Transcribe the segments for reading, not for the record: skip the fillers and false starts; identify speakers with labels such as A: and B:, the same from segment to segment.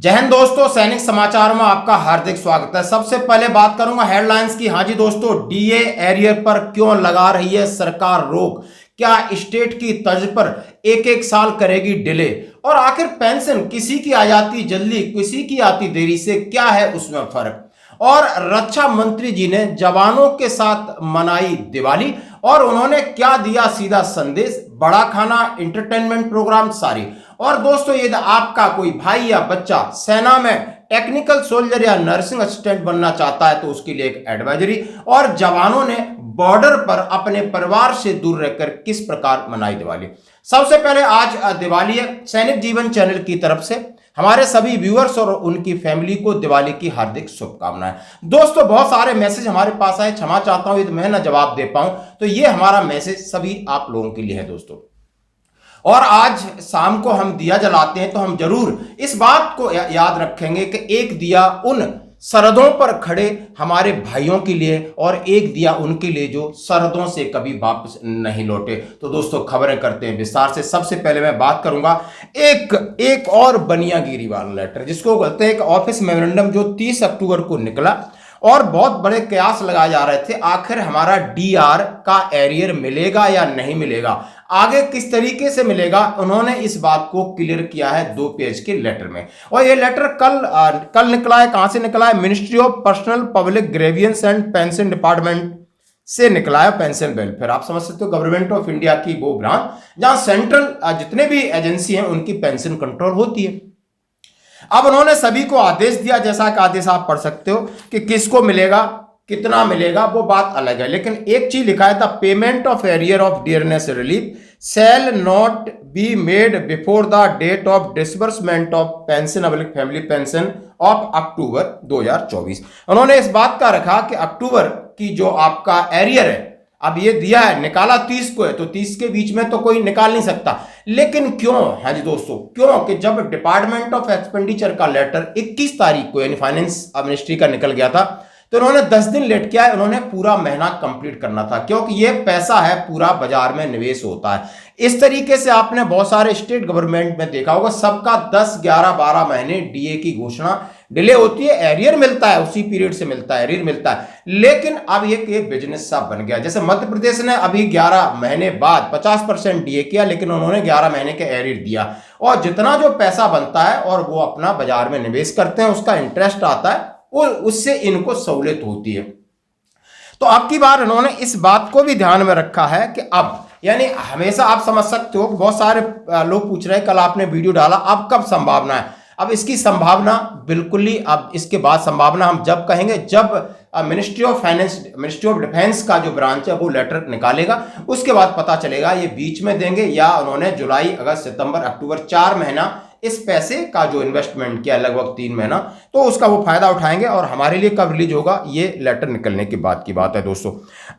A: जय हिंद दोस्तों, सैनिक समाचार में आपका हार्दिक स्वागत है। सबसे पहले बात करूंगा हेडलाइंस की। हाँ जी दोस्तों, डीए एरियर पर क्यों लगा रही है सरकार रोक? क्या स्टेट की तर्ज पर एक एक साल करेगी डिले? और आखिर पेंशन किसी की आ जाती जल्दी, किसी की आती देरी से क्या है उसमें फर्क? और रक्षा मंत्री जी ने जवानों के साथ मनाई दिवाली और उन्होंने क्या दिया सीधा संदेश? बड़ा खाना, एंटरटेनमेंट प्रोग्राम सारी। और दोस्तों, यदि आपका कोई भाई या बच्चा सेना में टेक्निकल सोल्जर या नर्सिंग असिस्टेंट बनना चाहता है तो उसके लिए एक एडवाइजरी। और जवानों ने बॉर्डर पर अपने परिवार से दूर रहकर किस प्रकार मनाई दिवाली। सबसे पहले आज दिवाली है। सैनिक जीवन चैनल की तरफ से हमारे सभी व्यूअर्स और उनकी फैमिली को दिवाली की हार्दिक शुभकामनाएं। दोस्तों, बहुत सारे मैसेज हमारे पास आए, क्षमा चाहता हूं यदि मैं ना जवाब दे पाऊं, तो ये हमारा मैसेज सभी आप लोगों के लिए है दोस्तों। और आज शाम को हम दिया जलाते हैं तो हम जरूर इस बात को याद रखेंगे कि एक दिया उन सरहदों पर खड़े हमारे भाइयों के लिए और एक दिया उनके लिए जो सरहदों से कभी वापस नहीं लौटे। तो दोस्तों, खबरें करते हैं विस्तार से। सबसे पहले मैं बात करूंगा एक और बनियागिरी वाला लेटर, जिसको कहते हैं एक ऑफिस मेमोरेंडम, जो 30 अक्टूबर को निकला और बहुत बड़े कयास लगाए जा रहे थे आखिर हमारा डीआर का एरियर मिलेगा या नहीं मिलेगा, आगे किस तरीके से मिलेगा। उन्होंने इस बात को क्लियर किया है 2 पेज के लेटर में। और ये लेटर कल निकला है। कहां से निकला है? Ministry of personnel public grievance and pension department से निकला है। पेंशन वेलफेयर, आप समझ सकते हो, गवर्नमेंट ऑफ इंडिया की वो ब्रांच जहां सेंट्रल जितने भी एजेंसी हैं उनकी पेंशन कंट्रोल होती है। अब उन्होंने सभी को आदेश दिया, जैसा कि आदेश आप पढ़ सकते हो कि किसको मिलेगा, कितना मिलेगा, वो बात अलग है। लेकिन एक चीज लिखा है, the payment of arrear of dearness relief shall not be made before the date of disbursement of pension public family pension of October 2024। उन्होंने इस बात का रखा कि अक्टूबर की जो आपका एरियर है, अब ये दिया है, निकाला 30 को है, तो 30 के बीच में तो कोई निकाल नहीं सकता। लेकिन क्यों? हाँ जी दोस्तों, क्यों कि जब डिपार्टमेंट ऑफ एक्सपेंडिचर का लेटर 21 तारीख को यानी फाइनेंस मिनिस्ट्री का निकल गया था, तो उन्होंने 10 दिन लेट किया है। उन्होंने पूरा महीना कंप्लीट करना था, क्योंकि ये पैसा है पूरा बाजार में निवेश होता है। इस तरीके से आपने बहुत सारे स्टेट गवर्नमेंट में देखा होगा, सबका 10, 11, 12 महीने डीए की घोषणा डिले होती है। एरियर मिलता है उसी पीरियड से मिलता है, एरियर मिलता है। लेकिन अब ये बिजनेस सा बन गया। जैसे मध्य प्रदेश ने अभी 11 महीने बाद 50% डीए किया, लेकिन उन्होंने 11 महीने के एरियर दिया। और जितना जो पैसा बनता है और वो अपना बाजार में निवेश करते हैं, उसका इंटरेस्ट आता है, और उससे इनको सहूलियत होती है। तो अब की बार इन्होंने इस बात को भी ध्यान में रखा है कि अब यानी हमेशा आप समझ सकते हो, बहुत सारे लोग पूछ रहे हैं, कल आपने वीडियो डाला, अब कब संभावना है? अब इसकी संभावना बिल्कुल ही, अब इसके बाद संभावना हम जब कहेंगे जब ministry of finance, ministry of defence का जो ब्रांच है वो लेटर निकालेगा, उसके बाद पता चलेगा ये बीच में देंगे या उन्होंने जुलाई, अगस्त, सितंबर, अक्टूबर 4 महीना इस पैसे का जो इन्वेस्टमेंट किया, लगभग 3 महीना, तो उसका वो फायदा उठाएंगे। और हमारे लिए कब रिलीज होगा, ये लेटर निकलने के बाद की बात है दोस्तों।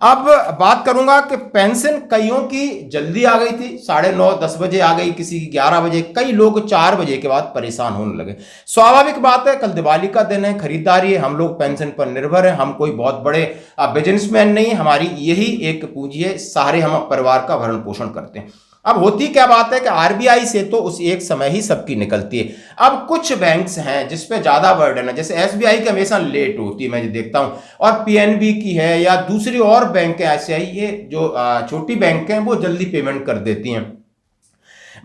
A: अब बात करूंगा कि पेंशन कईयों की जल्दी आ गई थी, 9:30, 10 बजे आ गई, किसी की 11 बजे, कई लोग 4 बजे के बाद परेशान होने लगे। स्वाभाविक बात है, कल दिवाली का दिन है, खरीदारी है, हम लोग पेंशन पर निर्भर है, हम कोई बहुत बड़े बिजनेसमैन नहीं, हमारी यही एक पूंजी है, सारे हम परिवार का भरण पोषण करते हैं। अब होती क्या बात है कि आरबीआई से तो उस एक समय ही सबकी निकलती है। अब कुछ बैंक्स हैं जिस पे ज्यादा बर्डन है, जैसे एसबीआई की हमेशा लेट होती है, मैं जो देखता हूं, और पीएनबी की है या दूसरी और बैंक है, ऐसे ही ये जो छोटी बैंक हैं वो जल्दी पेमेंट कर देती हैं।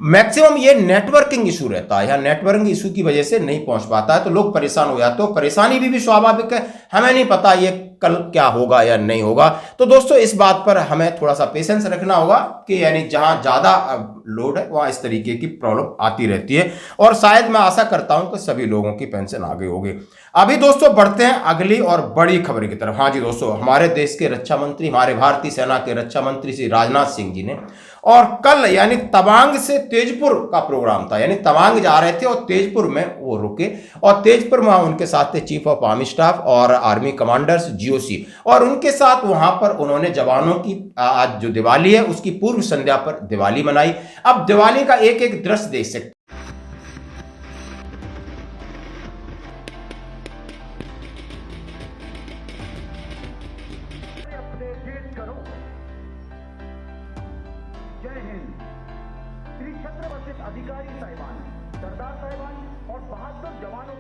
A: मैक्सिमम ये नेटवर्किंग इशू रहता है, या नेटवर्किंग इशू की वजह से नहीं पहुंच पाता है, तो लोग परेशान हो जाते हो। परेशानी भी स्वाभाविक है, हमें नहीं पता ये कल क्या होगा या नहीं होगा। तो दोस्तों, इस बात पर हमें थोड़ा सा पेशेंस रखना होगा कि यानी जहां ज्यादा लोड है वहां इस तरीके की प्रॉब्लम आती रहती है। और शायद मैं आशा करता हूं कि सभी लोगों की पेंशन आ गई होगी। अभी दोस्तों बढ़ते हैं अगली और बड़ी खबर की तरफ। हाँ जी दोस्तों, हमारे देश के रक्षा मंत्री, हमारे भारतीय सेना के रक्षा मंत्री श्री राजनाथ सिंह जी ने, और कल यानी तवांग से तेजपुर का प्रोग्राम था, यानी तवांग जा रहे थे और तेजपुर में वो रुके, और तेजपुर में उनके साथ थे चीफ ऑफ आर्मी स्टाफ और आर्मी कमांडर्स, जीओसी, और उनके साथ वहां पर उन्होंने जवानों की आज जो दिवाली है उसकी पूर्व संध्या पर दिवाली मनाई। अब दिवाली का एक एक दृश्य देख सकते।
B: जय हिंद। श्री छत्रपति अधिकारी साहिबान, सरदार साहिबान और बहादुर जवानों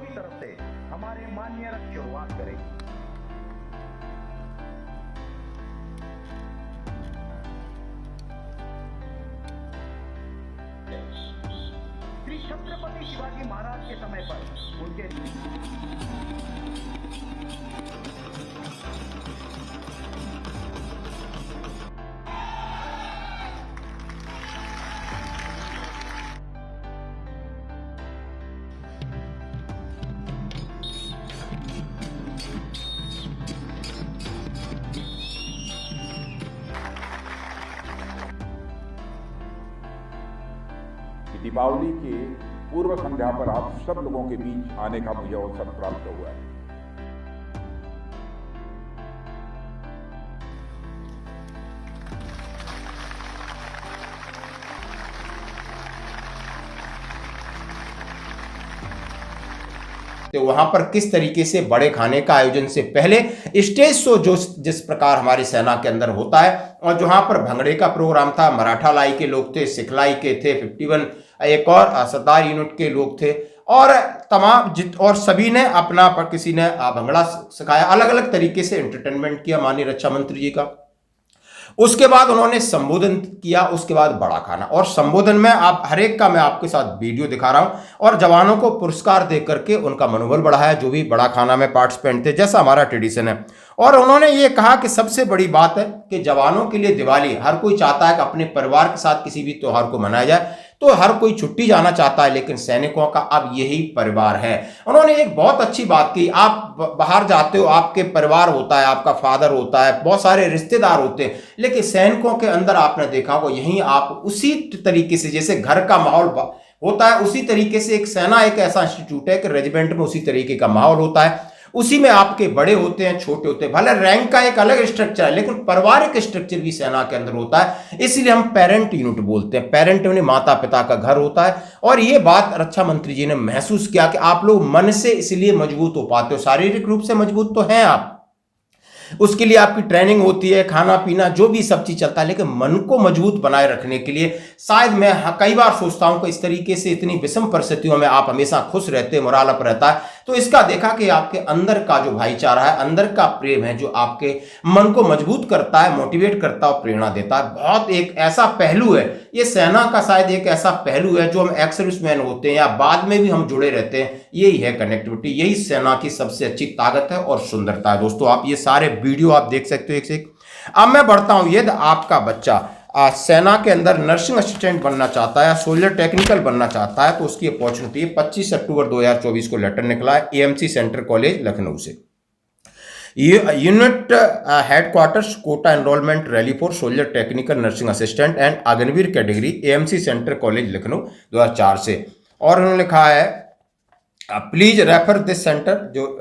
B: हमारे माननीय रथ शुरुआत करेंगे। श्री छत्रपति शिवाजी महाराज के समय पर उनके
C: दीपावली के पूर्व संध्या पर आप सब लोगों के बीच आने का मुझे अवसर प्राप्त हुआ है।
A: तो वहां पर किस तरीके से बड़े खाने का आयोजन से पहले स्टेज शो जो जिस प्रकार हमारी सेना के अंदर होता है, और जहां पर भंगड़े का प्रोग्राम था, मराठा लाई के लोग थे, सिखलाई के थे, 51 एक और सरदार यूनिट के लोग थे, और तमाम और सभी ने अपना किसी ने भंगड़ा सिखाया, अलग अलग तरीके से एंटरटेनमेंट किया माननीय रक्षा मंत्री जी का। उसके बाद उन्होंने संबोधन किया, उसके बाद बड़ा खाना, और संबोधन में आप हर एक का मैं आपके साथ वीडियो दिखा रहा हूं, और जवानों को पुरस्कार दे करके उनका मनोबल बढ़ाया जो भी बड़ा खाना में पार्टिसिपेंट थे, जैसा हमारा ट्रेडिशन है। और उन्होंने ये कहा कि सबसे बड़ी बात है कि जवानों के लिए दिवाली, हर कोई चाहता है कि अपने परिवार के साथ किसी भी त्योहार को मनाया जाए, तो हर कोई छुट्टी जाना चाहता है, लेकिन सैनिकों का अब यही परिवार है। उन्होंने एक बहुत अच्छी बात की, आप बाहर जाते हो, आपके परिवार होता है, आपका फादर होता है, बहुत सारे रिश्तेदार होते हैं, लेकिन सैनिकों के अंदर आपने देखा होगा यहीं आप उसी तरीके से जैसे घर का माहौल होता है, उसी तरीके से एक सेना एक ऐसा इंस्टीट्यूट है कि रेजिमेंट में उसी तरीके का माहौल होता है, उसी में आपके बड़े होते हैं, छोटे होते हैं, भले रैंक का एक अलग स्ट्रक्चर है, लेकिन पारिवारिक स्ट्रक्चर भी सेना के अंदर होता है। इसलिए हम पेरेंट यूनिट बोलते हैं, पेरेंट यानी माता पिता का घर होता है। और ये बात रक्षा मंत्री जी ने महसूस किया कि आप लोग मन से इसलिए मजबूत हो पाते हो, शारीरिक रूप से मजबूत तो हैं आप, उसके लिए आपकी ट्रेनिंग होती है, खाना पीना जो भी सब चीज चलता है, लेकिन मन को मजबूत बनाए रखने के लिए शायद मैं कई बार सोचता हूं कि इस तरीके से इतनी विषम परिस्थितियों में आप हमेशा खुश रहते, मोराल अप रहता है, तो इसका देखा कि आपके अंदर का जो भाईचारा है, अंदर का प्रेम है, जो आपके मन को मजबूत करता है, मोटिवेट करता है और प्रेरणा देता है। बहुत एक ऐसा पहलू है, ये सेना का शायद एक ऐसा पहलू है जो हम एक्स सर्विसमैन होते हैं या बाद में भी हम जुड़े रहते हैं, यही है कनेक्टिविटी, यही सेना की सबसे अच्छी ताकत है और सुंदरता है। दोस्तों आप ये सारे वीडियो आप देख सकते हो एक से एक। अब मैं बढ़ता हूं, यदि आपका बच्चा सेना के अंदर नर्सिंग असिस्टेंट बनना चाहता है, सोल्जर टेक्निकल बनना चाहता है, तो उसकी अपॉर्चुनिटी 25 अक्टूबर 2024 को लेटर निकला है एएमसी सेंटर कॉलेज लखनऊ से। Unit headquarters quota enrolment rally for soldier technical nursing assistant and Agniveer category AMC centre college Lucknow 2004 से। और उन्होंने लिखा है प्लीज रेफर दिस सेंटर, जो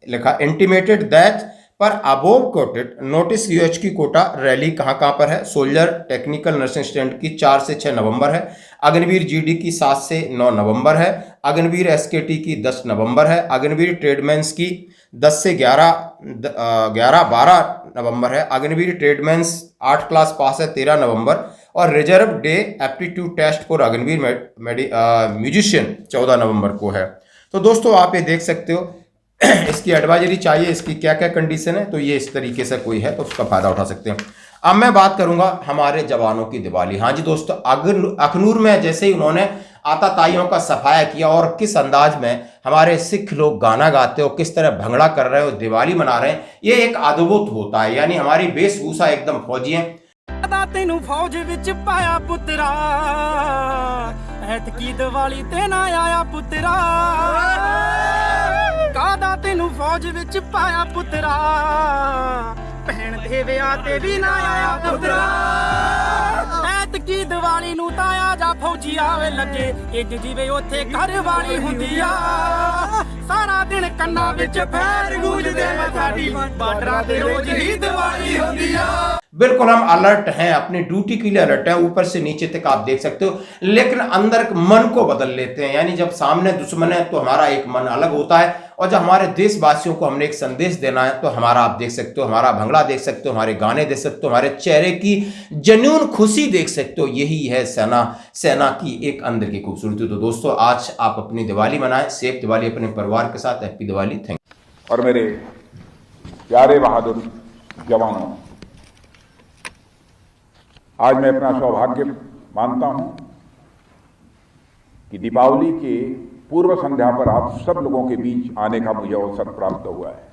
A: लिखा इंटीमेटेड दैट पर अबोव कोटेड नोटिस यूएच की कोटा रैली कहाँ पर है। सोल्जर टेक्निकल नर्सिंग स्टूडेंट की 4 से 6 नवंबर है, अग्निवीर जीडी की 7 से 9 नवंबर है, अग्निवीर एसकेटी की 10 नवंबर है, अग्निवीर ट्रेडमैन्स की 10 से 11-12 नवंबर है, अग्निवीर ट्रेडमैन्स 8 क्लास पास है 13 नवंबर, और reserve day aptitude test for Agniveer musician 14 नवंबर को है। तो दोस्तों आप ये देख सकते हो, इसकी एडवाइजरी चाहिए, इसकी क्या क्या कंडीशन है, तो ये इस तरीके से कोई है तो उसका फायदा उठा सकते हैं। अब मैं बात करूंगा हमारे जवानों की दिवाली। हाँ जी दोस्तों, अखनूर में जैसे ही उन्होंने आताताइयों का सफाया किया और किस अंदाज में हमारे सिख लोग गाना गाते हो, किस तरह भंगड़ा कर रहे हो, दिवाली मना रहे हैं, ये एक अद्भुत होता है। यानी हमारी वेशभूषा एकदम फौजी है।
D: तेनू फौज विच पाया पुत्रा, ऐतकी दिवाली ते ना आया पुत्रा, कादा तेनू फौज विच पाया पुत्रा, भैन दे विआह ते भी ना आया पुत्रा, ऐतकी दिवाली नू ताया जा फौजी आवे लगे, इंज जिवे उत्थे घर वाली हुंदी आ, सारा दिन कन्ना विच फैर गूंजदे साडी बार्डरां ते रोज ही दिवाली हुंदी आ।
A: बिल्कुल हम अलर्ट हैं, अपनी ड्यूटी के लिए अलर्ट हैं, ऊपर से नीचे तक आप देख सकते हो, लेकिन अंदर मन को बदल लेते हैं। यानी जब सामने दुश्मन है तो हमारा एक मन अलग होता है, और जब हमारे देशवासियों को हमने एक संदेश देना है तो हमारा, आप देख सकते हो, हमारा भंगड़ा देख सकते हो, हमारे गाने देख सकते हो, हमारे चेहरे की जेन्युइन खुशी देख सकते हो। यही है सेना की एक अंदर की खूबसूरती। तो दोस्तों, आज आप अपनी दिवाली मनाएं, सेफ दिवाली अपने परिवार के साथ। हैप्पी दिवाली। Thank you.
C: और मेरे प्यारे बहादुर जवानों, आज मैं अपना सौभाग्य मानता हूं कि दीपावली के पूर्व संध्या पर आप सब लोगों के बीच आने का मुझे अवसर प्राप्त हुआ है।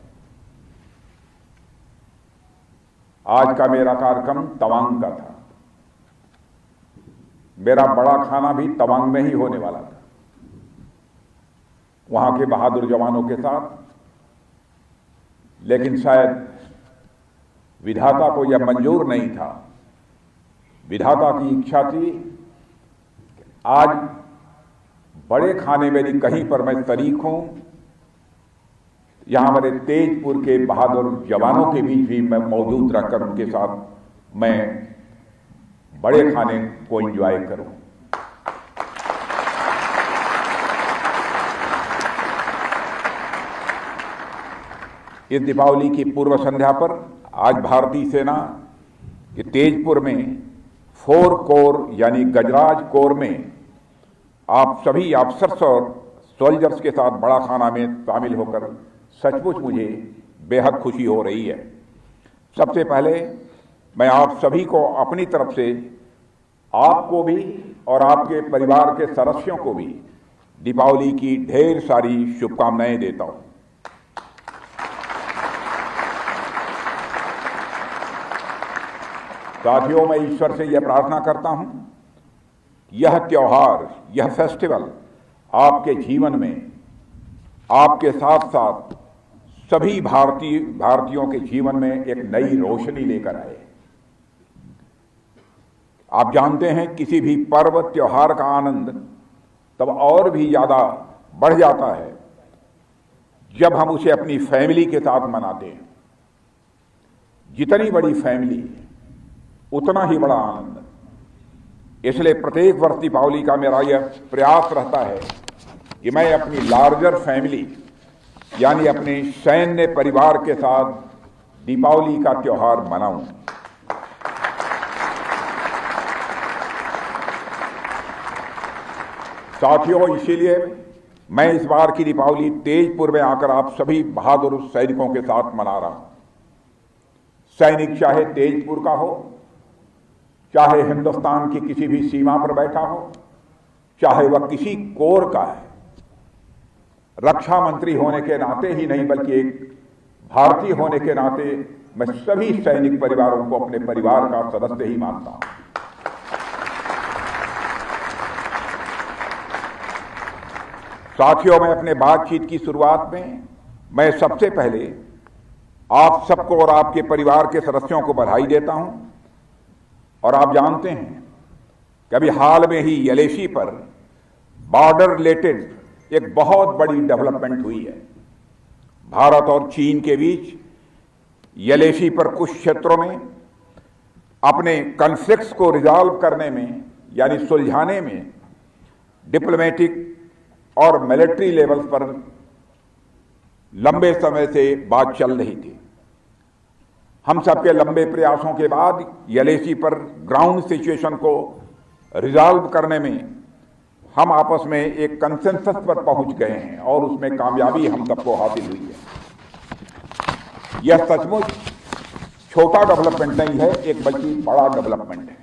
C: आज का मेरा कार्यक्रम तवांग का था। मेरा बड़ा खाना भी तवांग में ही होने वाला था, वहां के बहादुर जवानों के साथ। लेकिन शायद विधाता को यह मंजूर नहीं था। विधाता की इच्छा थी आज बड़े खाने में भी कहीं पर मैं शरीक हूं। यहां हमारे तेजपुर के बहादुर जवानों के बीच भी मैं मौजूद रहकर उनके साथ मैं बड़े खाने को एंजॉय करूं। इस दीपावली की पूर्व संध्या पर आज भारतीय सेना के तेजपुर में 4 कोर यानी गजराज कोर में आप सभी ऑफिसर्स और सोल्जर्स के साथ बड़ा खाना में शामिल होकर सचमुच मुझे बेहद खुशी हो रही है। सबसे पहले मैं आप सभी को अपनी तरफ से, आपको भी और आपके परिवार के सदस्यों को भी दीपावली की ढेर सारी शुभकामनाएं देता हूं। साथियों, मैं ईश्वर से यह प्रार्थना करता हूं, यह त्योहार, यह फेस्टिवल आपके जीवन में, आपके साथ साथ सभी भारतीयों के जीवन में एक नई रोशनी लेकर आए। आप जानते हैं, किसी भी पर्व त्योहार का आनंद तब और भी ज्यादा बढ़ जाता है जब हम उसे अपनी फैमिली के साथ मनाते हैं। जितनी बड़ी फैमिली उतना ही बड़ा आनंद। इसलिए प्रत्येक वर्ष दीपावली का मेरा यह प्रयास रहता है कि मैं अपनी लार्जर फैमिली यानी अपने सैन्य परिवार के साथ दीपावली का त्योहार मनाऊं। साथियों, इसीलिए मैं इस बार की दीपावली तेजपुर में आकर आप सभी बहादुर सैनिकों के साथ मना रहा हूं। सैनिक चाहे तेजपुर का हो, चाहे हिंदुस्तान की किसी भी सीमा पर बैठा हो, चाहे वह किसी कोर का है, रक्षा मंत्री होने के नाते ही नहीं बल्कि एक भारतीय होने के नाते मैं सभी सैनिक परिवारों को अपने परिवार का सदस्य ही मानता हूं। साथियों, मैं अपने बातचीत की शुरुआत में मैं सबसे पहले आप सबको और आपके परिवार के सदस्यों को बधाई देता हूं। और आप जानते हैं कि अभी हाल में ही एलएसी पर बॉर्डर रिलेटेड एक बहुत बड़ी डेवलपमेंट हुई है। भारत और चीन के बीच एलएसी पर कुछ क्षेत्रों में अपने कॉन्फ्लिक्ट्स को रिजॉल्व करने में यानी सुलझाने में डिप्लोमेटिक और मिलिट्री लेवल पर लंबे समय से बात चल रही थी। हम सबके लंबे प्रयासों के बाद एलएसी पर ग्राउंड सिचुएशन को रिजॉल्व करने में हम आपस में एक कंसेंसस पर पहुंच गए हैं और उसमें कामयाबी हम सबको हासिल हुई है। यह सचमुच छोटा डेवलपमेंट नहीं है, एक बल्कि बड़ा डेवलपमेंट है।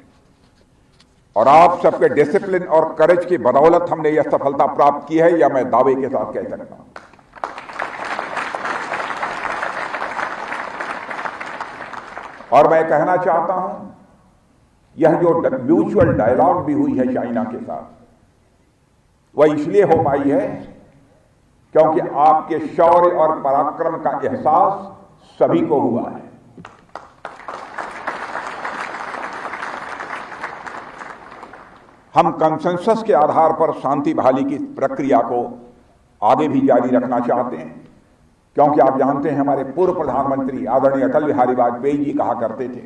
C: और आप सबके डिसिप्लिन और करेज की बदौलत हमने यह सफलता प्राप्त की है, यह मैं दावे के साथ कह सकता हूं। और मैं कहना चाहता हूं, यह जो म्यूचुअल डायलॉग भी हुई है चाइना के साथ, वह इसलिए हो पाई है क्योंकि आपके शौर्य और पराक्रम का एहसास सभी को हुआ है। हम कंसेंसस के आधार पर शांति बहाली की प्रक्रिया को आगे भी जारी रखना चाहते हैं, क्योंकि आप जानते हैं हमारे पूर्व प्रधानमंत्री आदरणीय अटल बिहारी वाजपेयी जी कहा करते थे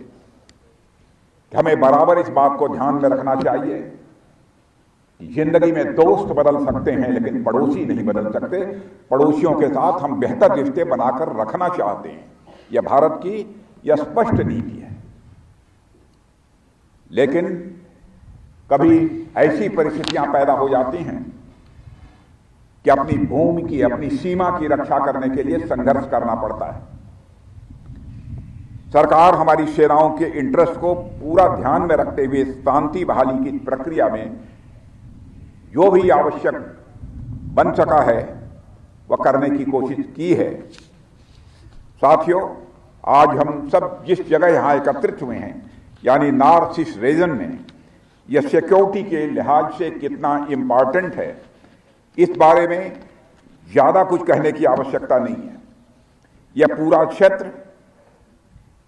C: कि हमें बराबर इस बात को ध्यान में रखना चाहिए कि जिंदगी में दोस्त बदल सकते हैं लेकिन पड़ोसी नहीं बदल सकते। पड़ोसियों के साथ हम बेहतर रिश्ते बनाकर रखना चाहते हैं, यह भारत की यह स्पष्ट नीति है। लेकिन कभी ऐसी परिस्थितियां पैदा हो जाती हैं कि अपनी भूमि की, अपनी सीमा की रक्षा करने के लिए संघर्ष करना पड़ता है। सरकार हमारी सेनाओं के इंटरेस्ट को पूरा ध्यान में रखते हुए शांति बहाली की प्रक्रिया में जो भी आवश्यक बन सका है वह करने की कोशिश की है। साथियों, आज हम सब जिस जगह यहां एकत्रित हुए हैं, यानी नॉर्थ ईस्ट रीजन में, यह सिक्योरिटी के लिहाज से कितना इंपॉर्टेंट है, इस बारे में ज्यादा कुछ कहने की आवश्यकता नहीं है। यह पूरा क्षेत्र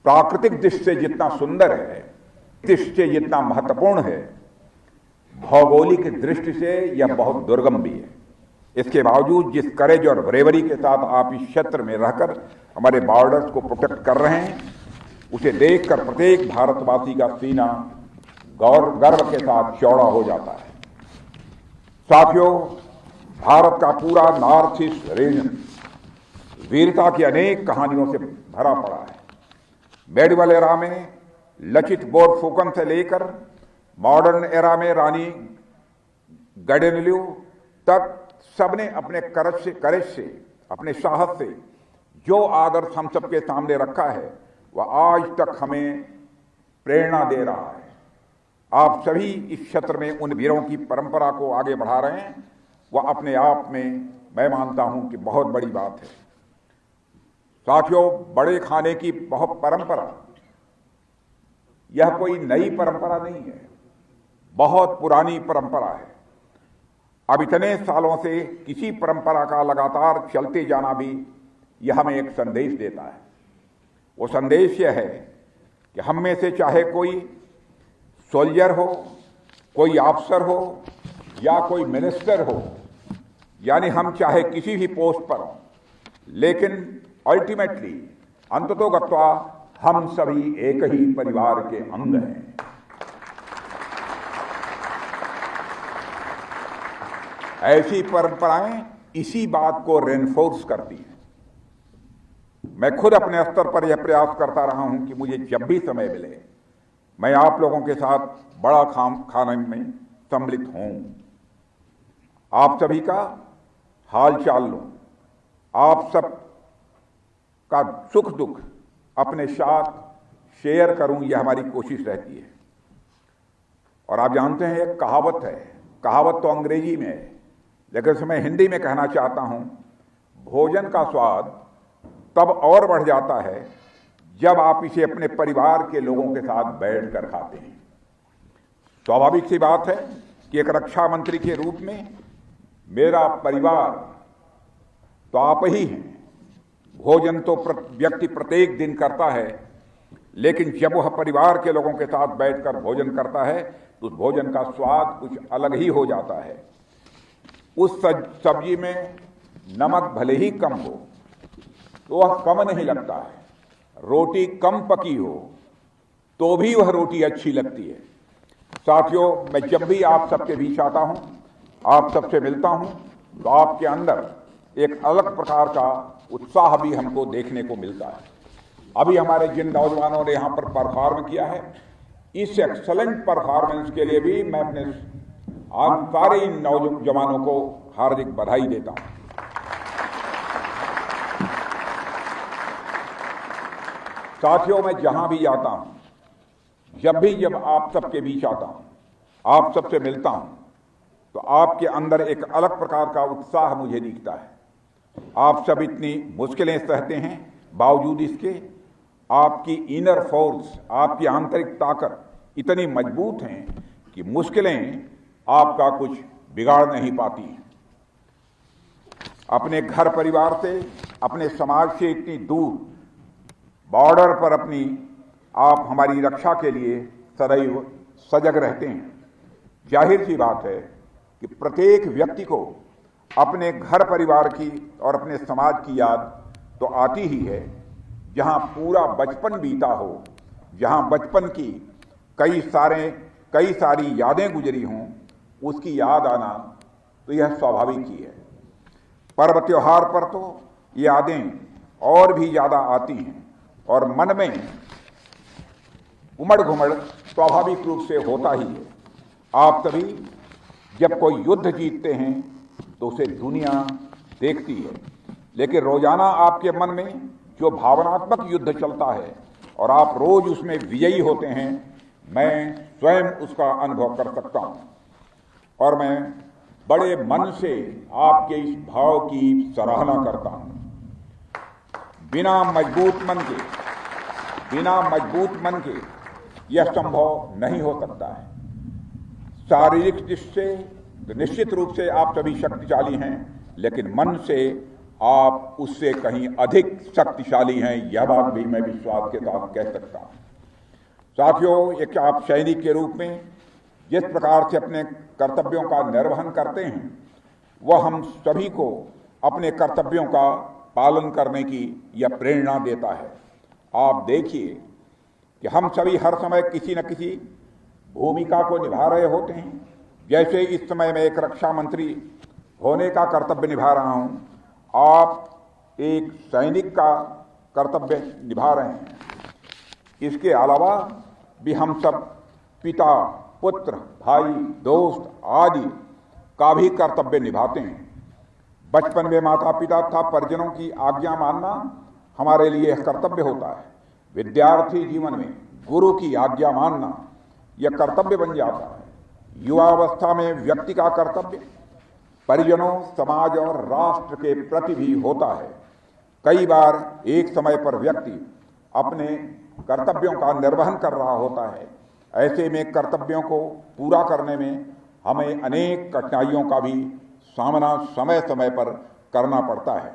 C: प्राकृतिक दृष्टि से जितना सुंदर है, दृष्टि से जितना महत्वपूर्ण है, भौगोलिक दृष्टि से यह बहुत दुर्गम भी है। इसके बावजूद जिस करेज और ब्रेवरी के साथ आप इस क्षेत्र में रहकर हमारे बॉर्डर्स को प्रोटेक्ट कर रहे हैं, उसे देखकर प्रत्येक भारतवासी का सीना गर्व के साथ चौड़ा हो जाता है। साथियों, भारत का पूरा नॉर्थ ईस्ट रीजन वीरता की अनेक कहानियों से भरा पड़ा है। मेडिवल एरा में लचित बोरफुकन से लेकर मॉडर्न एरा में रानी गडेनलियू तक सबने अपने करेज से, अपने साहस से जो आदर्श हम सबके सामने रखा है वह आज तक हमें प्रेरणा दे रहा है। आप सभी इस क्षेत्र में उन वीरों की परंपरा को आगे बढ़ा रहे हैं, वह अपने आप में मैं मानता हूं कि बहुत बड़ी बात है। साथियों, बड़े खाने की बहुत परंपरा, यह कोई नई परंपरा नहीं है, बहुत पुरानी परंपरा है। अब इतने सालों से किसी परंपरा का लगातार चलते जाना भी यह हमें एक संदेश देता है। वो संदेश यह है कि हम में से चाहे कोई सोल्जर हो, कोई अफसर हो या कोई मिनिस्टर हो, यानी हम चाहे किसी भी पोस्ट पर हों, लेकिन अल्टीमेटली अंततोगत्वा हम सभी एक ही परिवार के अंग हैं। ऐसी परंपराएं इसी बात को रेनफोर्स करती हैं। मैं खुद अपने स्तर पर यह प्रयास करता रहा हूं कि मुझे जब भी समय मिले मैं आप लोगों के साथ बड़ा खाने में सम्मिलित हूं, आप सभी का हाल चाल लूं, आप सब का सुख दुख अपने साथ शेयर करूं, यह हमारी कोशिश रहती है। और आप जानते हैं एक कहावत है, कहावत तो अंग्रेजी में है लेकिन उसे मैं हिंदी में कहना चाहता हूं, भोजन का स्वाद तब और बढ़ जाता है जब आप इसे अपने परिवार के लोगों के साथ बैठकर खाते हैं। स्वाभाविक सी बात है कि एक रक्षा मंत्री के रूप में मेरा परिवार तो आप ही हैं। भोजन तो व्यक्ति प्रत्येक दिन करता है, लेकिन जब वह परिवार के लोगों के साथ बैठकर भोजन करता है तो उस भोजन का स्वाद कुछ अलग ही हो जाता है। उस सब्जी में नमक भले ही कम हो तो वह कम नहीं लगता है, रोटी कम पकी हो तो भी वह रोटी अच्छी लगती है। साथियों, मैं जब भी आप सबके बीच आता हूं, आप सबसे मिलता हूं, तो आपके अंदर एक अलग प्रकार का उत्साह भी हमको देखने को मिलता है। अभी हमारे जिन नौजवानों ने यहाँ पर परफॉर्म किया है, इस एक्सलेंट परफॉर्मेंस के लिए भी मैं अपने सारे इन नौजवानों को हार्दिक बधाई देता हूं। साथियों, मैं जहां भी जाता हूं, जब आप सबके बीच आता हूं, आप सबसे मिलता हूं, तो आपके अंदर एक अलग प्रकार का उत्साह मुझे दिखता है। आप सब इतनी मुश्किलें सहते हैं, बावजूद इसके आपकी इनर फोर्स, आपकी आंतरिक ताकत इतनी मजबूत हैं कि मुश्किलें आपका कुछ बिगाड़ नहीं पाती हैं। अपने घर परिवार से, अपने समाज से इतनी दूर बॉर्डर पर आप हमारी रक्षा के लिए सदैव सजग रहते हैं। जाहिर सी बात है कि प्रत्येक व्यक्ति को अपने घर परिवार की और अपने समाज की याद तो आती ही है। जहां पूरा बचपन बीता हो, जहां बचपन की कई सारी यादें गुजरी हों, उसकी याद आना तो यह स्वाभाविक ही है। पर्व त्योहार पर तो यादें और भी ज़्यादा आती हैं और मन में उमड़ घुमड़ स्वाभाविक रूप से होता ही है। आप सभी जब कोई युद्ध जीतते हैं तो उसे दुनिया देखती है, लेकिन रोजाना आपके मन में जो भावनात्मक युद्ध चलता है और आप रोज उसमें विजयी होते हैं, मैं स्वयं उसका अनुभव कर सकता हूं और मैं बड़े मन से आपके इस भाव की सराहना करता हूं। बिना मजबूत मन के यह संभव नहीं हो सकता है। शारीरिक दृष्टि से निश्चित रूप से आप सभी शक्तिशाली हैं, लेकिन मन से आप उससे कहीं अधिक शक्तिशाली हैं, यह बात भी मैं विश्वास के साथ कह सकता हूं। साथियों, एक आप सैनिक के रूप में जिस प्रकार से अपने कर्तव्यों का निर्वहन करते हैं, वह हम सभी को अपने कर्तव्यों का पालन करने की यह प्रेरणा देता है। आप देखिए कि हम सभी हर समय किसी न किसी भूमिका को निभा रहे होते हैं। जैसे इस समय मैं एक रक्षा मंत्री होने का कर्तव्य निभा रहा हूं, आप एक सैनिक का कर्तव्य निभा रहे हैं। इसके अलावा भी हम सब पिता, पुत्र, भाई, दोस्त आदि का भी कर्तव्य निभाते हैं। बचपन में माता पिता तथा परिजनों की आज्ञा मानना हमारे लिए कर्तव्य होता है। विद्यार्थी जीवन में गुरु की आज्ञा मानना यह कर्तव्य बन जाता है। युवावस्था में व्यक्ति का कर्तव्य परिजनों, समाज और राष्ट्र के प्रति भी होता है। कई बार एक समय पर व्यक्ति अपने कर्तव्यों का निर्वहन कर रहा होता है। ऐसे में कर्तव्यों को पूरा करने में हमें अनेक कठिनाइयों का भी सामना समय समय पर करना पड़ता है,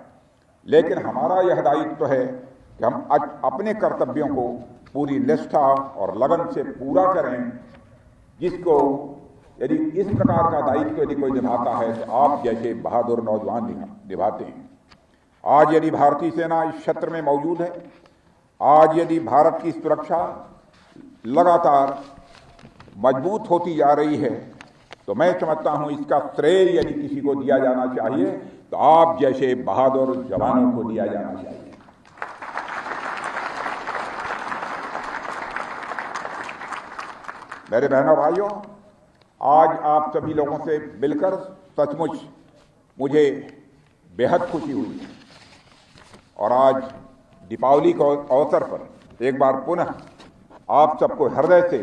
C: लेकिन हमारा यह दायित्व है कि हम अपने कर्तव्यों को पूरी निष्ठा और लगन से पूरा करें, जिसको यदि इस प्रकार का दायित्व यदि कोई निभाता है तो आप जैसे बहादुर नौजवान निभाते हैं। आज यदि भारतीय सेना इस क्षेत्र में मौजूद है, आज यदि भारत की सुरक्षा लगातार मजबूत होती जा रही है, तो मैं समझता हूं इसका श्रेय यदि किसी को दिया जाना चाहिए तो आप जैसे बहादुर जवानों को दिया जाना चाहिए। मेरे बहनों भाइयों, आज आप सभी लोगों से मिलकर सचमुच मुझे बेहद खुशी हुई है और आज दीपावली के अवसर पर एक बार पुनः आप सबको हृदय से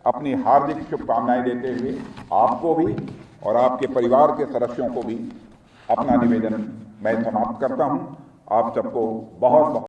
C: अपनी हार्दिक शुभकामनाएं देते हुए आपको भी और आपके परिवार के सदस्यों को भी अपना निवेदन मैं समाप्त करता हूं। आप सबको बहुत बहुत